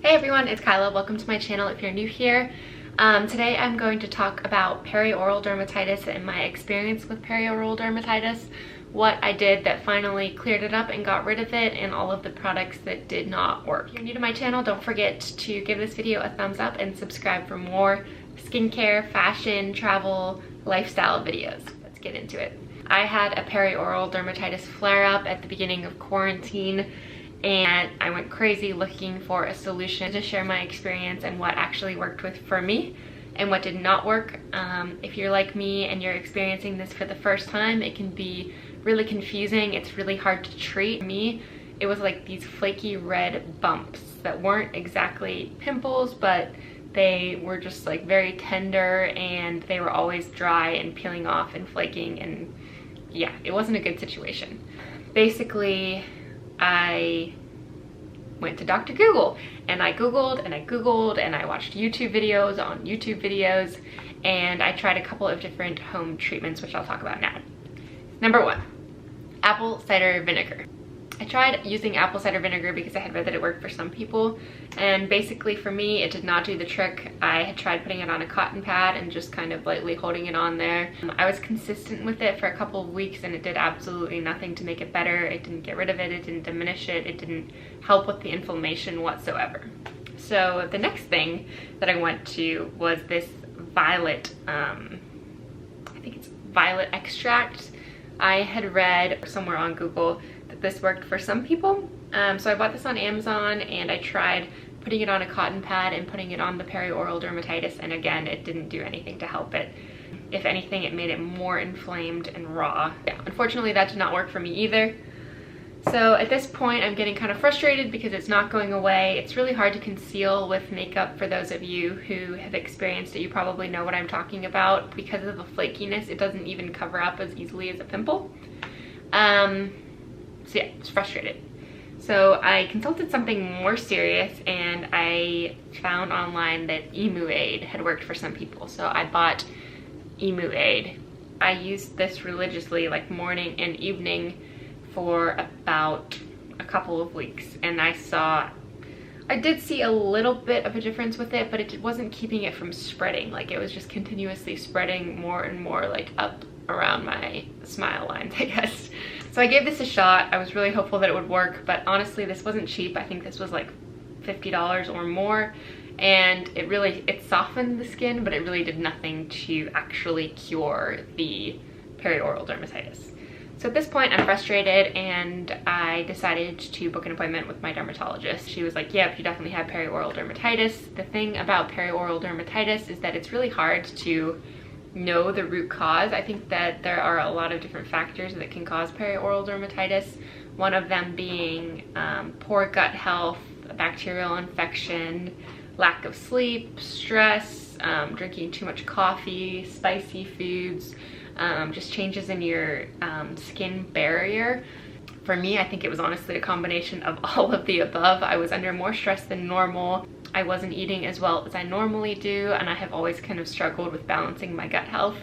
Hey everyone, it's Kyla. Welcome to my channel if you're new here. Today I'm going to talk about perioral dermatitis and my experience with perioral dermatitis, what I did that finally cleared it up and got rid of it, and all of the products that did not work. If you're new to my channel, don't forget to give this video a thumbs up and subscribe for more skincare, fashion, travel, lifestyle videos. Let's get into it. I had a perioral dermatitis flare-up at the beginning of quarantine, and I went crazy looking for a solution to share my experience and what actually worked for me and what did not work. If you're like me and you're experiencing this for the first time, it can be really confusing. It's really hard to treat. For me, it was like these flaky red bumps that weren't exactly pimples, but they were just like very tender, and they were always dry and peeling off and flaking, and yeah, it wasn't a good situation. Basically, I went to Dr. Google, and I Googled and I Googled and I watched YouTube videos on YouTube videos, and I tried a couple of different home treatments, which I'll talk about now. Number one, apple cider vinegar. I tried using apple cider vinegar because I had read that it worked for some people, and basically for me it did not do the trick. I had tried putting it on a cotton pad and just kind of lightly holding it on there. I was consistent with it for a couple of weeks, and it did absolutely nothing to make it better. It didn't get rid of it, it didn't diminish it, it didn't help with the inflammation whatsoever. So the next thing that I went to was this violet, I think it's violet extract. I had read somewhere on Google that this worked for some people. So I bought this on Amazon, and I tried putting it on a cotton pad and putting it on the perioral dermatitis, and again, it didn't do anything to help it. If anything, it made it more inflamed and raw. Yeah, unfortunately that did not work for me either. So at this point I'm getting kind of frustrated because it's not going away. It's really hard to conceal with makeup. For those of you who have experienced it, you probably know what I'm talking about. Because of the flakiness, it doesn't even cover up as easily as a pimple. So yeah, it's frustrated. So I consulted something more serious, and I found online that Emu Aid had worked for some people. So I bought Emu Aid. I used this religiously, like morning and evening, for about a couple of weeks, and I did see a little bit of a difference with it, but it wasn't keeping it from spreading. Like, it was just continuously spreading more and more, like up around my smile lines, I guess. So I gave this a shot. I was really hopeful that it would work, but honestly this wasn't cheap. I think this was like $50 or more, and it softened the skin, but it really did nothing to actually cure the perioral dermatitis. So at this point I'm frustrated, and I decided to book an appointment with my dermatologist. She was like, yep, you definitely have perioral dermatitis. The thing about perioral dermatitis is that it's really hard to know the root cause. I think that there are a lot of different factors that can cause perioral dermatitis. One of them being poor gut health, a bacterial infection, lack of sleep, stress, drinking too much coffee, spicy foods, just changes in your skin barrier. For me, I think it was honestly a combination of all of the above. I was under more stress than normal. I wasn't eating as well as I normally do, and I have always kind of struggled with balancing my gut health.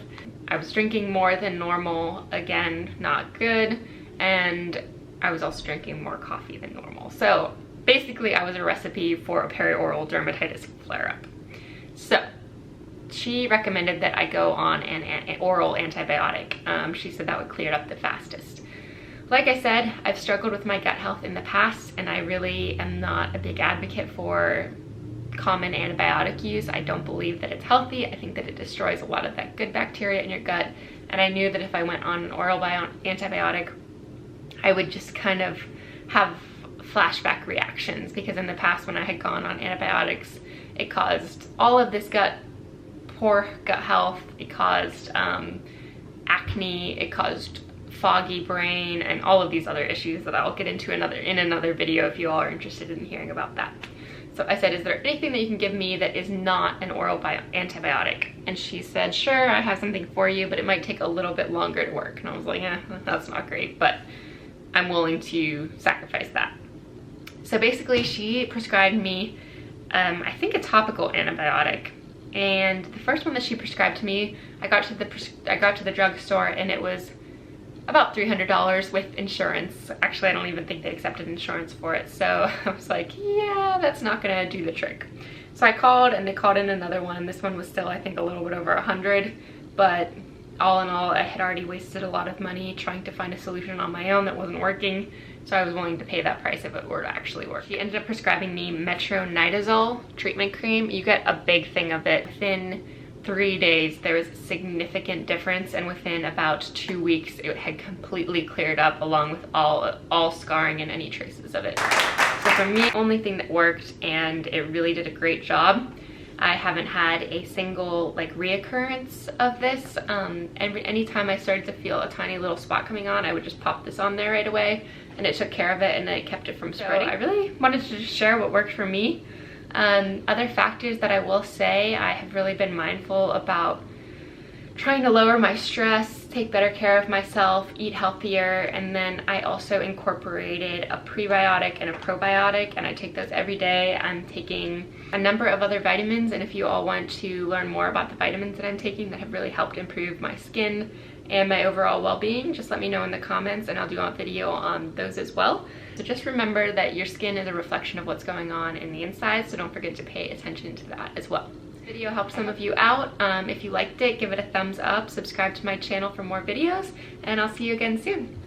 I was drinking more than normal, again, not good, and I was also drinking more coffee than normal. So basically I was a recipe for a perioral dermatitis flare-up. So she recommended that I go on an oral antibiotic. She said that would clear it up the fastest. Like I said, I've struggled with my gut health in the past, and I really am not a big advocate for common antibiotic use. I don't believe that it's healthy. I think that it destroys a lot of that good bacteria in your gut, and I knew that if I went on an oral antibiotic, I would just kind of have flashback reactions, because in the past when I had gone on antibiotics, it caused all of this poor gut health, it caused acne, it caused foggy brain, and all of these other issues that I'll get into in another video if you all are interested in hearing about that. So I said, is there anything that you can give me that is not an oral antibiotic? And she said, sure, I have something for you, but it might take a little bit longer to work. And I was like, that's not great, but I'm willing to sacrifice that. So basically she prescribed me, I think, a topical antibiotic. And the first one that she prescribed to me, I got to the drugstore, and it was about $300 with insurance. Actually, I don't even think they accepted insurance for it. So I was like, yeah, that's not gonna do the trick. So I called and they called in another one. This one was still, I think, a little bit over 100, but all in all, I had already wasted a lot of money trying to find a solution on my own that wasn't working. So I was willing to pay that price if it were to actually work. She ended up prescribing me Metronidazole treatment cream. You get a big thing of it. Within 3 days, there was a significant difference, and within about 2 weeks, it had completely cleared up along with all scarring and any traces of it. So for me, the only thing that worked, and it really did a great job. I haven't had a single like reoccurrence of this. Anytime I started to feel a tiny little spot coming on, I would just pop this on there right away, and it took care of it and it kept it from spreading. So I really wanted to just share what worked for me. Other factors that I will say, I have really been mindful about trying to lower my stress, take better care of myself, eat healthier, and then I also incorporated a prebiotic and a probiotic, and I take those every day. I'm taking a number of other vitamins, and if you all want to learn more about the vitamins that I'm taking that have really helped improve my skin and my overall well-being, just let me know in the comments and I'll do a video on those as well. So just remember that your skin is a reflection of what's going on in the inside, so don't forget to pay attention to that as well. This video helped some of you out. If you liked it, give it a thumbs up, subscribe to my channel for more videos, and I'll see you again soon.